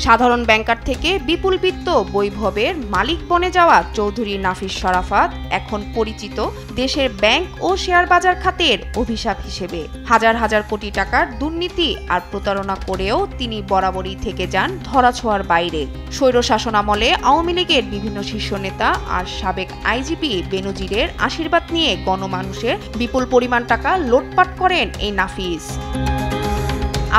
সাধারণ ব্যাংকার থেকে বিপুল বিত্ত বৈভবের মালিক বনে যাওয়া চৌধুরী নাফিস শরাফত এখন পরিচিত দেশের ব্যাংক ও শেয়ার বাজার খাতের অভিশাপ হিসেবে। হাজার হাজার কোটি টাকার দুর্নীতি আর প্রতারণা করেও তিনি বরাবরই থেকে যান ধরাছোঁয়ার বাইরে। স্বৈরশাসন আমলে আওয়ামী লীগের বিভিন্ন শীর্ষ নেতা আর সাবেক আইজিপি বেনজিরের আশীর্বাদ নিয়ে গণমানুষের বিপুল পরিমাণ টাকা লুটপাট করেন এই নাফিস।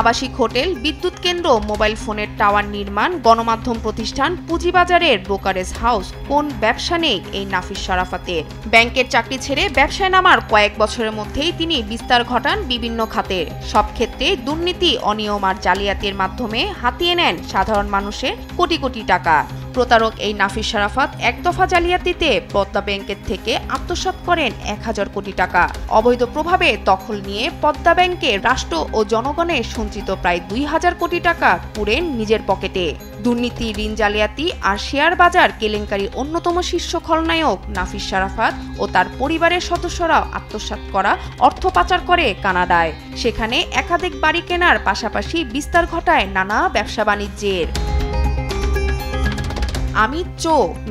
আবাসিক হোটেল, বিদ্যুৎ কেন্দ্র, মোবাইল ফোনের টাওয়ার নির্মাণ, গণমাধ্যম প্রতিষ্ঠান, পুঁজিবাজারের ব্রোকারেজ হাউস, কোন ব্যবসা নেই এই নাফিস শরাফতের। ব্যাংকের চাকরি ছেড়ে ব্যবসায় নামার কয়েক বছরের মধ্যেই তিনি বিস্তার ঘটান বিভিন্ন খাতে। সব ক্ষেত্রে দুর্নীতি, অনিয়ম আর জালিয়াতির মাধ্যমে হাতিয়ে নেন সাধারণ মানুষের কোটি কোটি টাকা। প্রতারক এই নাফিস শরাফত একদফা জালিয়াতিতে পদ্মা ব্যাংকের থেকে আত্মসাৎ করেন 1000 কোটি টাকা। অবৈধ প্রভাবে দখল নিয়ে পদ্মা ব্যাংকে রাষ্ট্র ও জনগণের সঞ্চিত প্রায় 2000 কোটি টাকা পুরেন নিজের পকেটে। দুর্নীতি, ঋণ জালিয়াতি আর শেয়ার বাজার কেলেঙ্কারির অন্যতম শীর্ষ খলনায়ক নাফিস শরাফত ও তার পরিবারের সদস্যরাও আত্মসাৎ করা অর্থ পাচার করে কানাডায়। সেখানে একাধিক বাড়ি কেনার পাশাপাশি বিস্তার ঘটায় নানা ব্যবসা বাণিজ্যের। আমি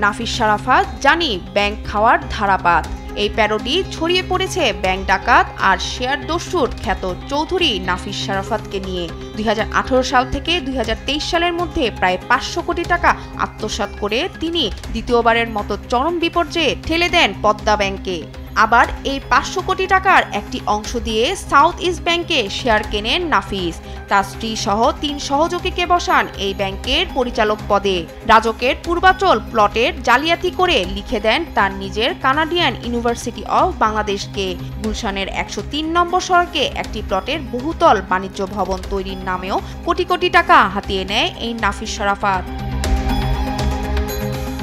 নাফিস শরাফত জানি ব্যাংক খাওয়ার ধারাপাত। এই প্যারোডি ছড়িয়ে পড়েছে ব্যাংক ডাকাত আর শেয়ার দস্যুর খ্যাত চৌধুরী নাফিস শরাফতকে নিয়ে। 2018 সাল থেকে 2023 সালের মধ্যে প্রায় 500 কোটি টাকা আত্মসাৎ করে তিনি দ্বিতীয়বারের মতো চরম বিপর্যয়ে ঠেলে দেন পদ্মা ব্যাংকে। আবার এই 500 কোটি টাকার একটি অংশ দিয়ে সাউথ ইস্ট ব্যাংকে শেয়ার কেনেন নাফিস। তার স্ত্রী সহ 3 সহযোগীকে বসান এই ব্যাংকের পরিচালক পদে। রাজকের পূর্বাচল প্লটের জালিয়াতি করে লিখে দেন তার নিজের কানাডিয়ান ইউনিভার্সিটি অব বাংলাদেশকে। গুলশানের 103 নম্বর সড়কে একটি প্লটের বহুতল বাণিজ্য ভবন তৈরির নামেও কোটি কোটি টাকা হাতিয়ে নেয় এই নাফিস শরাফত।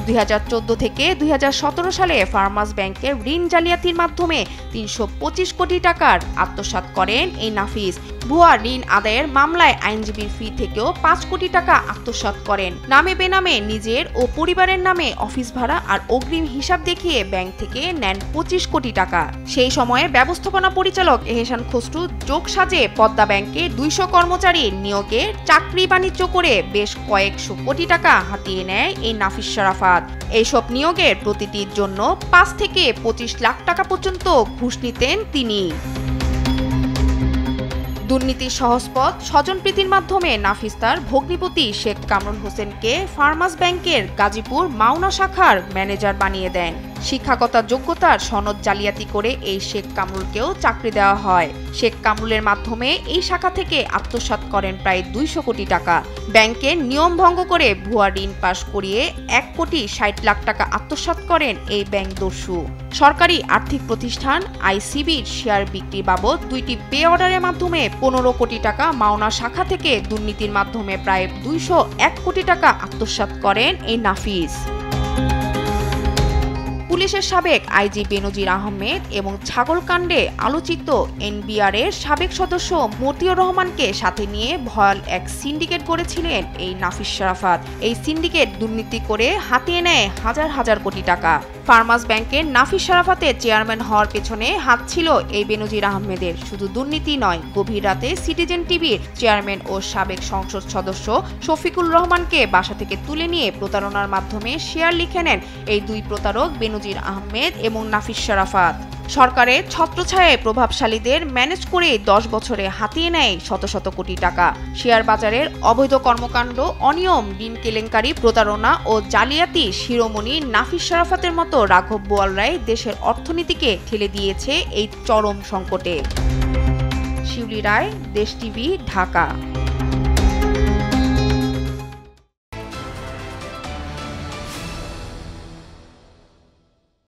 2014 থেকে 2017 সালে ফার্মার্স ব্যাংকের ঋণ জালিয়াতির মাধ্যমে 325 কোটি টাকার আত্মসাৎ করেন এই নাফিস। ভুয়া ঋণ আদায়ের মামলায় আইনজীবীর ফি থেকেও 5 কোটি টাকা আত্মসাৎ করেন। নামে বেনামে নিজের ও পরিবারের নামে অফিস ভাড়া আর অগ্রিম হিসাব দেখিয়ে ব্যাংক থেকে নেন 25 কোটি টাকা। সেই সময়ে ব্যবস্থাপনা পরিচালক এহসান খসরু যোগ সাজে পদ্মা ব্যাংকে 200 কর্মচারী নিয়োগের চাকরি বাণিজ্য করে বেশ কয়েকশো কোটি টাকা হাতিয়ে নেয় এই নাফিস শরাফত। এইসব নিয়োগের প্রতিটির জন্য 5 থেকে 25 লাখ টাকা পর্যন্ত ঘুষ নিতেন তিনি। দুর্নীতির সহজপথ স্বজনপ্রীতির মাধ্যমে নাফিস তার ভগ্নিপতি শেখ কামরুল হোসেনকে ফার্মার্স ব্যাংকের গাজীপুর মাওনা শাখার ম্যানেজার বানিয়ে দেন। শিক্ষাগত যোগ্যতার সনদ জালিয়াতি করে এই শেখ কামরুলকেও চাকরি দেওয়া হয়। শেখ কামরুলের মাধ্যমে এই শাখা থেকে আত্মসাৎ করেন প্রায় 200 কোটি টাকা। ব্যাংকের নিয়ম ভঙ্গ করে ভুয়া ঋণ পাশ করিয়ে 1 কোটি 60 লাখ টাকা আত্মসাৎ করেন এই ব্যাংক দস্যু। সরকারি আর্থিক প্রতিষ্ঠান আইসিবির শেয়ার বিক্রি বাবদ 2টি পে অর্ডারের মাধ্যমে 15 কোটি টাকা, মাওনা শাখা থেকে দুর্নীতির মাধ্যমে প্রায় 201 কোটি টাকা আত্মসাৎ করেন এই নাফিস। পুলিশের সাবেক আইজি বেনজির আহমেদ এবং ছাগলকাণ্ডে আলোচিত এনবিআরের সাবেক সদস্য মতিউর রহমানকে সাথে নিয়ে ভয়াল এক সিন্ডিকেট গড়েছিলেন এই নাফিস শরাফত। এই সিন্ডিকেট দুর্নীতি করে হাতিয়ে নেয় হাজার হাজার কোটি টাকা। ফার্মার্স ব্যাংকের নাফিস শরাফতের চেয়ারম্যান হওয়ার পেছনে হাত ছিল এই বেনজির আহমেদের। শুধু দুর্নীতি নয়, গভীর রাতে সিটিজেন টিভির চেয়ারম্যান ও সাবেক সংসদ সদস্য শফিকুল রহমানকে বাসা থেকে তুলে নিয়ে প্রতারণার মাধ্যমে শেয়ার লিখে নেন এই 2 প্রতারক বেনজির আহমেদ এবং নাফিস শরাফত। সরকারের ছত্রছায়ায় প্রভাবশালীদের ম্যানেজ করে 10 বছরে হাতিয়ে নেয় শত শত কোটি টাকা। শেয়ার বাজারের অবৈধ কর্মকাণ্ড, অনিয়ম, ঋণ কেলেঙ্কারি, প্রতারণা ও জালিয়াতি শিরোমণি নাফিস শরাফতের মতো রাঘব বোয়ালরাই দেশের অর্থনীতিকে ঠেলে দিয়েছে এই চরম সংকটে। শিউলি রায়, দেশ টিভি, ঢাকা।